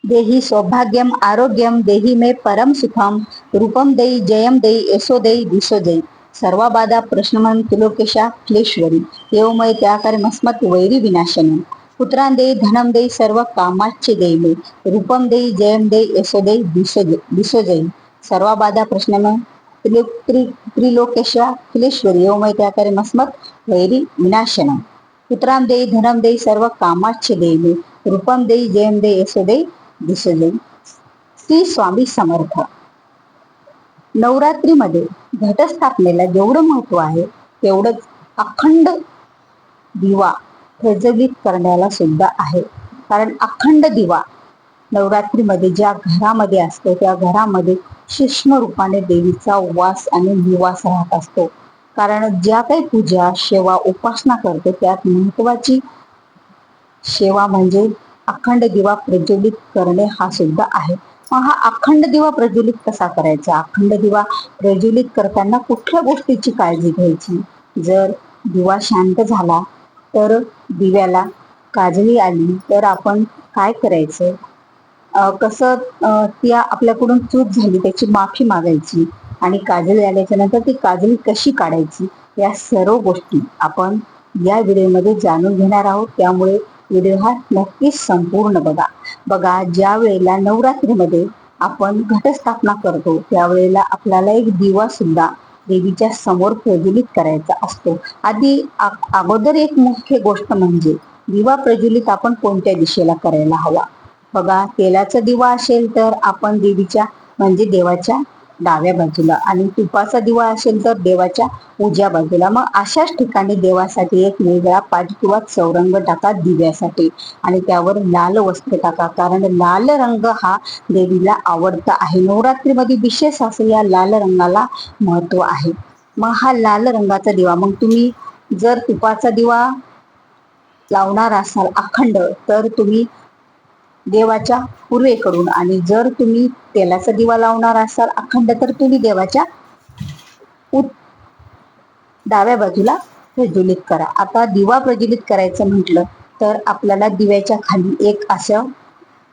देहि सौभाग्यम आरोग्यम देहि मे परम सुखम रूपम देई जयम देई यशो देई दिशो देई सर्वा बाधा प्रश्नमन तुलोकेशा क्लेश्वरी येवमय त्याकारे मस्मत वैरी विनाशनम पुत्रां देई धनम देई सर्व कामाचे देई मे रूपम देई जयम देई यशो देई दिशो देई सर्वा बाधा प्रश्नमन त्रिलोकेशा क्लेश्वरी येवमय त्याकारे मस्मत वैरी विनाशनम पुत्रां देई धनम देई सर्व कामाचे देई मे रूपम देई जयम देई यशो देई दिसले. श्री स्वामी समर्थ. नवरात्रीमध्ये घटस्थापनेला जेवढं महत्व आहे तेवढंच अखंड दिवा प्रज्वलित करण्याला सुद्धा आहे. कारण अखंड दिवा नवरात्रीमध्ये ज्या घरामध्ये असतो त्या घरामध्ये सूक्ष्म रूपाने देवीचा वास आणि निवास राहत असतो. कारण ज्या काही पूजा सेवा उपासना करतो त्यात महत्वाची सेवा म्हणजे अखंड दिवा प्रज्वलित करणे हा सुद्धा आहे. मग हा अखंड दिवा प्रज्वलित कसा करायचा? अखंड दिवा प्रज्वलित करताना कुठल्या गोष्टीची काळजी घ्यायची? जर दिवा शांत झाला तर दिव्याला काजळी आली तर आपण काय करायचं? कसं त्या आपल्याकडून चूक झाली त्याची माफी मागायची आणि काजळी आल्याच्या नंतर ती काजळी कशी काढायची या सर्व गोष्टी आपण या व्हिडिओमध्ये जाणून घेणार आहोत. त्यामुळे व्हिडिओ हा नक्कीच संपूर्ण बघा. ज्या वेळेला नवरात्रीमध्ये आपण घटस्थापना करतो त्यावेळेला आपल्याला एक दिवा सुद्धा देवीच्या समोर प्रज्वलित करायचा असतो. अगोदर एक मुख्य गोष्ट म्हणजे दिवा प्रज्वलित आपण कोणत्या दिशेला करायला हवा? बघा, तेलाचा दिवा असेल तर आपण देवीच्या म्हणजे देवाच्या डाव्या बाजूला आणि तुपाचा दिवा असेल तर देवाच्या उजव्या बाजूला. मग अशाच ठिकाणी देवासाठी एक वेगळा पाट किंवा चौरंग टाका दिव्यासाठी आणि त्यावर लाल वस्त्र टाका. कारण लाल रंग हा देवीला आवडता आहे. नवरात्रीमध्ये विशेष असं या लाल रंगाला महत्व आहे. मग हा लाल रंगाचा दिवा, मग तुम्ही जर तुपाचा दिवा लावणार असाल अखंड तर तुम्ही देवाच्या पूर्वेकडून आणि जर तुम्ही तेलाचा दिवा लावणार असाल अखंड तर तुम्ही देवाच्या डाव्या बाजूला प्रज्वलित करा. आता दिवा प्रज्वलित करायचं म्हटलं तर आपल्याला दिव्याच्या खाली एक असं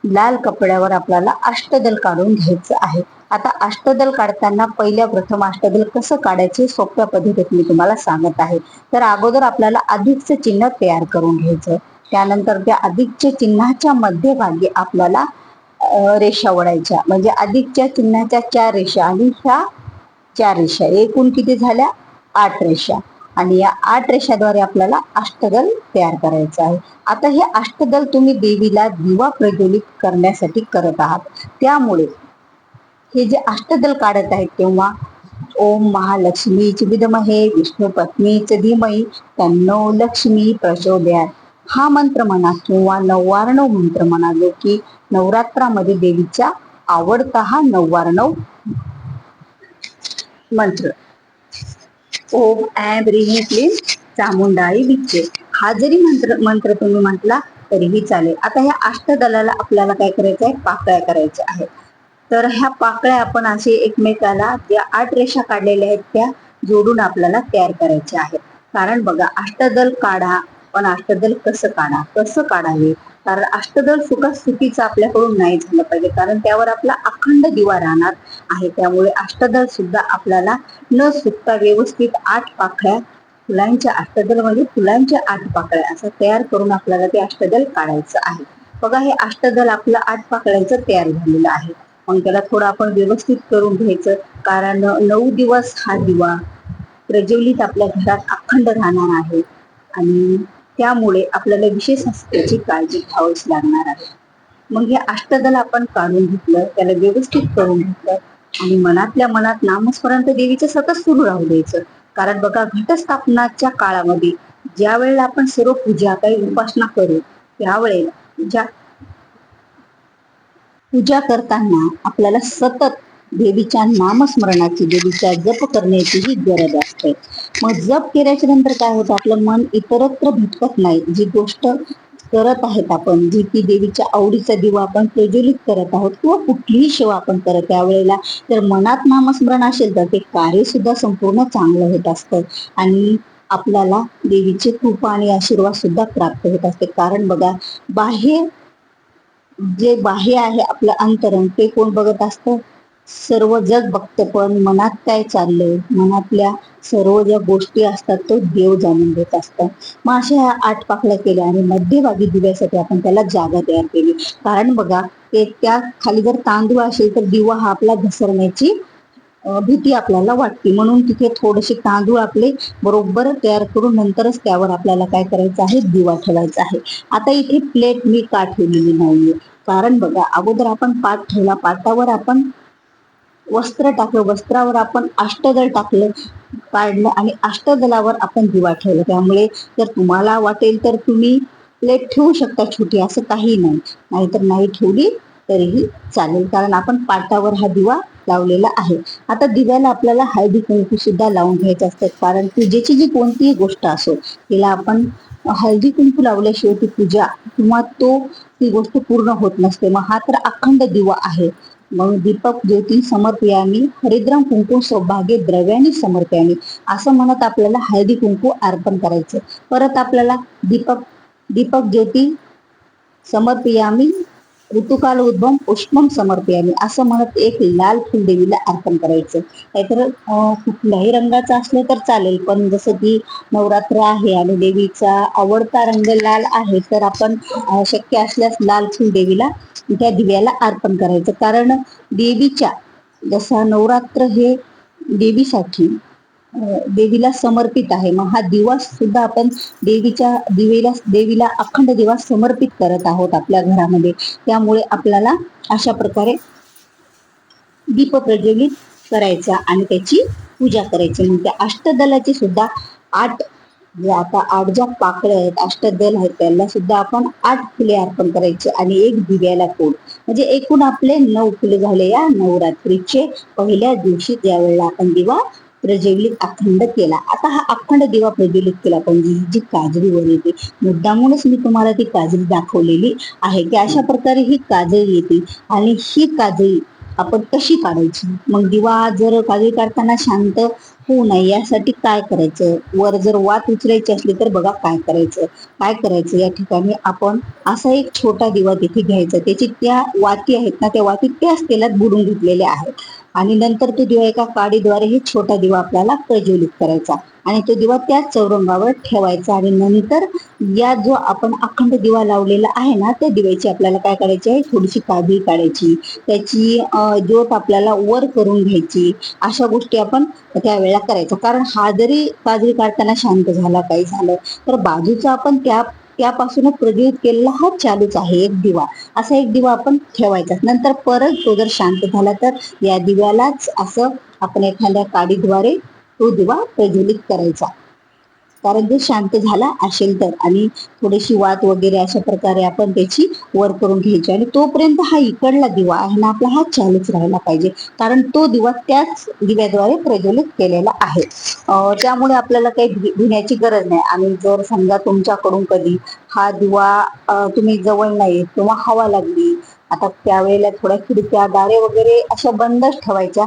लाल कपड्यावर आपल्याला अष्टदल काढून घ्यायचं आहे. आता अष्टदल काढताना पहिल्या प्रथम अष्टदल कसं काढायचे सोप्या पद्धतीत मी तुम्हाला सांगत आहे. तर अगोदर आपल्याला अधिकचं चिन्ह तयार करून घ्यायचं. त्यानंतर त्या अधिकच्या चिन्हाच्या मध्यभागी आपल्याला रेषा ओढायच्या. म्हणजे अधिकच्या चिन्हाच्या 4 रेषा आणि ह्या 4 रेषा एकूण किती झाल्या? 8 रेषा. आणि या 8 रेषाद्वारे आपल्याला अष्टदल तयार करायचं आहे. आता हे अष्टदल तुम्ही देवीला दिवा प्रज्वलित करण्यासाठी करत आहात. त्यामुळे हे जे अष्टदल काढत आहेत तेव्हा ओम महालक्ष्मीच विद्महे विष्णू पत्नीच धीमहि तन्नो लक्ष्मी प्रचोदयात हा मंत्र म्हणा किंवा 99 मंत्र म्हणा, जो की नवरात्रामध्ये देवीचा आवडता हा 99 मंत्र. ओम ऐं ह्रीं क्लीं चामुंडाई विच्चे हा जरी मंत्र तुम्ही म्हटला तरीही चालेल. आता ह्या अष्टदलाला आपल्याला काय करायचं आहे? पाकळ्या करायच्या आहेत. तर ह्या पाकळ्या आपण असे एकमेकाला ज्या 8 रेषा काढलेल्या आहेत त्या जोडून आपल्याला तयार करायच्या आहेत. कारण बघा, अष्टदल काढा पण अष्टदल कसं काढावे? कारण अष्टदल चुकीचं आपल्याकडून नाही झालं पाहिजे. कारण त्यावर आपला अखंड दिवा राहणार आहे. त्यामुळे अष्टदल सुद्धा आपल्याला न चुकता व्यवस्थित 8 पाकळ्या फुलांच्या अष्टदलमध्ये फुलांच्या 8 पाकळ्या असं तयार करून आपल्याला ते अष्टदल काढायचं आहे. बघा, हे अष्टदल आपलं 8 पाकळ्यांचं तयार झालेलं आहे. मग त्याला थोडं आपण व्यवस्थित करून घ्यायचं. कारण 9 दिवस हा दिवा प्रज्वलित आपल्या घरात अखंड राहणार आहे आणि त्यामुळे आपल्याला विशेष त्याची काळजी घ्यावीच लागणार आहे. मग हे अष्टदल आपण काढून घेतलं, त्याला व्यवस्थित करून घेतलं आणि मनातल्या मनात नामस्मरण देवीचं सतत सुरू राहू द्यायचं. कारण बघा, घटस्थापनाच्या काळामध्ये ज्या वेळेला आपण सर्व पूजा काही उपासना करू त्यावेळेला पूजा करताना आपल्याला सतत देवीच्या नामस्मरणाची देवीचा जप करण्याची ही गरज असते. मग जप केल्याच्या नंतर काय होतं? आपलं मन इतरत्र भटकत नाही. जी गोष्ट करत आहेत आपण, जी की देवीच्या आवडीचा दिवा आपण प्रज्वलित करत आहोत किंवा कुठलीही सेवा आपण करत त्यावेळेला जर मनात नामस्मरण असेल तर ते कार्य सुद्धा संपूर्ण चांगलं होत असतं आणि आपल्याला देवीची कृपा आणि आशीर्वाद सुद्धा प्राप्त होत असते. कारण बघा, बाह्य जे बाह्य आहे आपलं अंतरण ते कोण बघत असतं? सर्व जग बघतं, पण मनात काय चाललंय, मनातल्या सर्व ज्या गोष्टी असतात तो देव जाणून घेत असतो. मग अशा ह्या 8 पाकळ्या केल्या आणि मध्यभागी दिव्यासाठी आपण त्याला जागा तयार केली. कारण बघा, ते त्या खाली जर तांदूळ असेल तर दिवा हा आपला घसरण्याची भीती आपल्याला वाटते. म्हणून तिथे थोडेसे तांदूळ आपले बरोबर तयार करून नंतरच त्यावर आपल्याला काय करायचं आहे, दिवा ठेवायचा आहे. आता इथे प्लेट मी का ठेवलेली नाहीये? कारण बघा, अगोदर आपण पाट ठेवला, पाटावर आपण वस्त्र टाकलं, वस्त्रावर आपण अष्टदल टाकलं, काढलं आणि अष्टदलावर आपण दिवा ठेवला. त्यामुळे जर तुम्हाला वाटेल तर तुम्ही प्लेट ठेवू शकता छोटी, असं काही नाही. नाहीतर नाही ठेवली तरीही चालेल, कारण आपण पाटावर हा दिवा लावलेला आहे. आता दिव्याला आपल्याला हळदी कुंकू सुद्धा लावून घ्यायचं असतं, कारण पूजेची जी कोणतीही गोष्ट असो तिला आपण हळदी कुंकू लावल्याशिवाय ती पूजा किंवा ती गोष्ट पूर्ण होत नसते. मग हा तर अखंड दिवा आहे. मग दीपक ज्योती समर्पयामी हरिद्रम कुंकू सौभाग्य द्रव्यानी समर्पयामी असं म्हणत आपल्याला हळदी कुंकू अर्पण करायचं. परत आपल्याला दीपक दीपक ज्योती समर्पयामी ऋतुकाल उद्भव पुष्पम समर्पयामी असं म्हणत एक लाल फुल देवीला अर्पण करायचं. नाहीतर कुठल्याही रंगाचं असलं तर चालेल, पण जसं की नवरात्र आहे आणि देवीचा आवडता रंग लाल आहे, तर आपण शक्य असल्यास लाल फुल देवीला त्या दिव्याला अर्पण करायचं. कारण देवीच्या जसा नवरात्र हे देवीसाठी देवीला समर्पित आहे, मग हा दिवस सुद्धा आपण देवीला अखंड दिवस समर्पित करत आहोत आपल्या घरामध्ये. त्यामुळे आपल्याला अशा प्रकारे दीप प्रज्वलित करायचा आणि त्याची पूजा करायची. मग त्या अष्टदलाची सुद्धा 8 आता 8 ज्या पाकळ्या आहेत, अष्टदल आहेत, त्याला सुद्धा आपण 8 फुले अर्पण करायचे आणि एक दिव्याला फूल, म्हणजे एकूण आपले 9 फुले झाले या नवरात्रीचे पहिल्या दिवशी, ज्यावेळेला आपण दिवा प्रज्वलित अखंड केला. आता हा अखंड दिवा प्रज्वलित केला पण जी काजळी वर येते, मुद्दामूनच मी तुम्हाला ती काजळी दाखवलेली आहे की अशा प्रकारे ही काजळी येते. आणि ही काजळी आपण कशी काढायची? मग दिवा जर काजळी काढताना शांत होऊ नये यासाठी काय करायचं? वर जर वात उचलायची असली तर बघा काय करायचं या ठिकाणी आपण असा एक छोटा दिवा तिथे घ्यायचा, त्याची त्या वाती आहेत ना, त्या वाती त्याच तेलात बुडून घेतलेल्या आहेत आणि नंतर तो दिवा एका काडीद्वारे हे छोटा दिवा आपल्याला प्रज्वलित करायचा आणि तो दिवा त्याच चौरंगावर ठेवायचा. आणि नंतर या जो आपण अखंड दिवा लावलेला आहे ना, त्या दिव्याची आपल्याला काय करायची आहे, थोडीशी काजळी काढायची, त्याची ज्योत आपल्याला वर करून घ्यायची. अशा गोष्टी आपण त्यावेळेला करायचं. कारण हा जरी काजळी काढताना शांत झाला, काही झालं, तर बाजूचा आपण त्यापासूनच प्रज्वलित केलेला हा चालूच आहे एक दिवा, असा एक दिवा आपण ठेवायचा. नंतर परत तो जर शांत झाला तर या दिव्यालाच असं आपण एखाद्या काडीद्वारे तो दिवा प्रज्वलित करायचा. कारण जो शांत झाला असेल तर, आणि थोडीशी वात वगैरे अशा प्रकारे आपण त्याची वर करून घ्यायची आणि तोपर्यंत हा इकडला दिवा आहे ना आपला हा चालूच राहायला पाहिजे, कारण तो दिवा त्याच दिव्याद्वारे प्रज्वलित केलेला आहे. त्यामुळे आपल्याला काही भिण्याची गरज नाही. आणि जर समजा तुमच्याकडून कधी हा दिवा तुम्ही जवळ नाही किंवा हवा लागली, आता त्यावेळेला थोड्या खिडक्या दारे वगैरे अशा बंदच ठेवायच्या.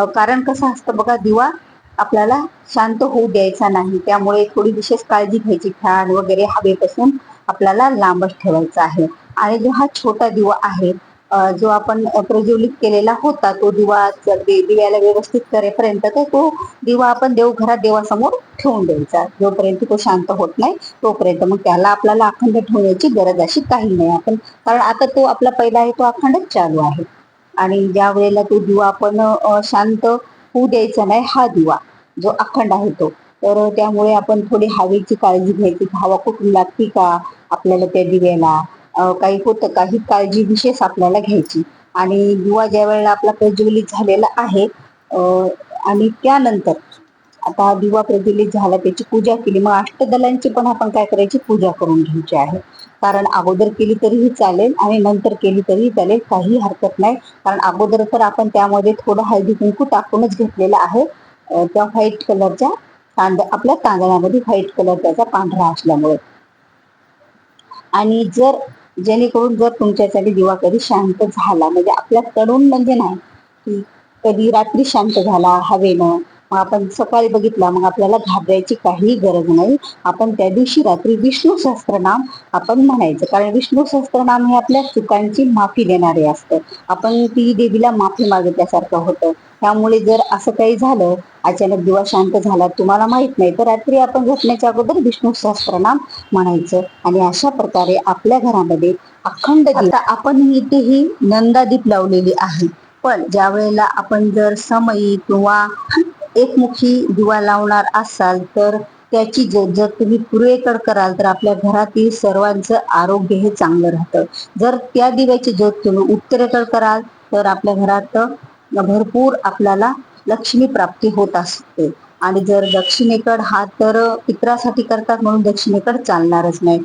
कारण कसं असतं बघा, दिवा आपल्याला शांत होऊ द्यायचा नाही, त्यामुळे थोडी विशेष काळजी घ्यायची. फॅन वगैरे हवेपासून आपल्याला लांबच ठेवायचा आहे. आणि जो हा छोटा दिवा आहे, जो आपण प्रज्वलित केलेला होता, तो दिवा दिव्याला व्यवस्थित करेपर्यंत तो दिवा आपण देवघरात देवासमोर ठेवून द्यायचा, जोपर्यंत तो शांत होत नाही तोपर्यंत. मग त्याला आपल्याला अखंड ठेवण्याची गरज अशी काही नाही आपण, कारण आता तो आपला पहिला आहे तो अखंडच चालू आहे. आणि ज्या वेळेला तो दिवा आपण शांत होऊ द्यायचा नाही, हा दिवा जो अखंड आहे तो, तर त्यामुळे आपण थोडी हवेची काळजी घ्यायची. हवा कुठून लागते का आपल्याला त्या दिव्याला, काही होतं का, ही काळजी विशेष आपल्याला घ्यायची. आणि दिवा ज्या वेळेला आपला प्रज्वलित झालेला आहे आणि त्यानंतर आता दिवा प्रज्वलित झाला, त्याची पूजा केली, मग अष्टदलांची पण आपण काय करायची, पूजा करून घ्यायची आहे. कारण अगोदर केली तरीही चालेल आणि नंतर केली तरीही चालेल, काही हरकत नाही. कारण अगोदर तर आपण त्यामध्ये थोडं हळदी कुंकू टाकूनच घेतलेलं आहे. त्या व्हाईट कलरच्या आपल्या तांदळामध्ये व्हाईट कलर त्याचा पांढरा असल्यामुळे. आणि जेणेकरून जर तुमच्यासाठी दिवा कधी शांत झाला, म्हणजे आपल्याकडून म्हणजे नाही की कधी रात्री शांत झाला हवेनं, मग आपण सकाळी बघितला, मग आपल्याला घाबरायची काहीही गरज नाही. आपण त्या दिवशी रात्री विष्णू सहस्त्रनाम आपण म्हणायचं, कारण विष्णू सहस्त्रनाम हे आपल्या चुकांची माफी देणारे असतं. आपण ती देवीला माफी मागितल्यासारखं होतं. त्यामुळे जर असं काही झालं, अचानक दिवा शांत झाला, तुम्हाला माहित नाही, तर रात्री आपण झोपण्याच्या अगोदर विष्णू सहस्त्रनाम म्हणायचं. आणि अशा प्रकारे आपल्या घरामध्ये अखंड दिवा. आपण इथेही नंदादीप लावलेली आहे, पण ज्या वेळेला आपण जर समई किंवा एकमुखी दिवा लावणार असाल, तर त्याची ज्योत जर तुम्ही पूर्वेकडे कराल, तर आपल्या घरातील सर्वांचं आरोग्य हे चांगलं राहतं. जर त्या दिव्याची ज्योत तुम्ही उत्तरेकडे कराल, तर आपल्या घरात भरपूर आपल्याला लक्ष्मी प्राप्ती होत असते. आणि जर दक्षिणेकडे हा तर पित्रासाठी करतात, म्हणून दक्षिणेकडे चालणारच नाही.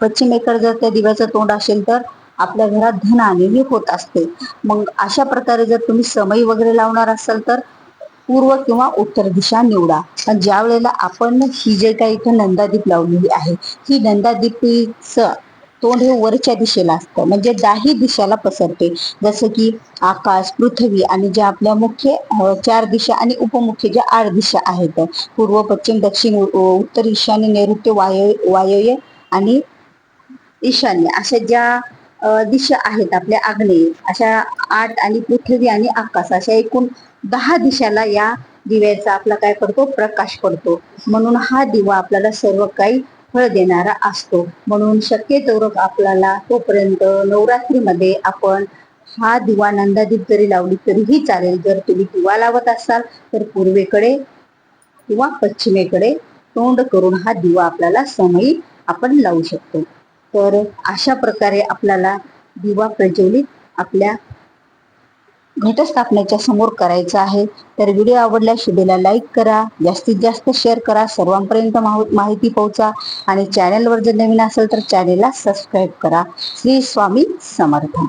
पश्चिमेकडे जर त्या दिव्याचं तोंड असेल, तर आपल्या घरात धनहानी होत असते. मग अशा प्रकारे जर तुम्ही समई वगैरे लावणार असाल, तर पूर्व किंवा उत्तर दिशा निवडा. पण ज्या वेळेला आपण ही जे काही इथं नंदादीप लावलेली आहे, ही नंदादीपचं तोंड हे वरच्या दिशेला असतं, म्हणजे दाही दिशाला पसरते. जसं की आकाश, पृथ्वी आणि ज्या आपल्या मुख्य 4 दिशा आणि उपमुख्य ज्या 8 दिशा आहेत, पूर्व, पश्चिम, दक्षिण, उत्तर, ईशान्य, नैऋत्य, वायव्य आणि ईशान्य, अशा ज्या दिशा आहेत आपल्या आग्नेय, अशा 8 आणि पृथ्वी आणि आकाश, अशा एकूण 10 दिशाला या दिव्याचा आपला काय पडतो, प्रकाश पडतो. म्हणून हा दिवा आपल्याला सर्व काही फळ देणारा असतो. म्हणून शक्यतो आपल्याला तोपर्यंत नवरात्रीमध्ये आपण हा दिवा नंदादीप जरी लावली तरीही चालेल. जर तुम्ही दिवा लावत असाल, तर पूर्वेकडे किंवा पश्चिमेकडे तोंड करून हा दिवा आपल्याला समई आपण लावू शकतो. तर अशा प्रकारे आपल्याला दिवा प्रज्वलित आपल्या घटस्थापनेच्या समोर करायचं आहे. तर व्हिडिओ आवडल्यास व्हिडिओला लाईक करा, जास्तीत जास्त शेअर करा, सर्वांपर्यंत माहिती पोहोचा आणि चॅनलवर जर नवीन असेल तर चॅनेलला सबस्क्राईब करा. श्री स्वामी समर्थ.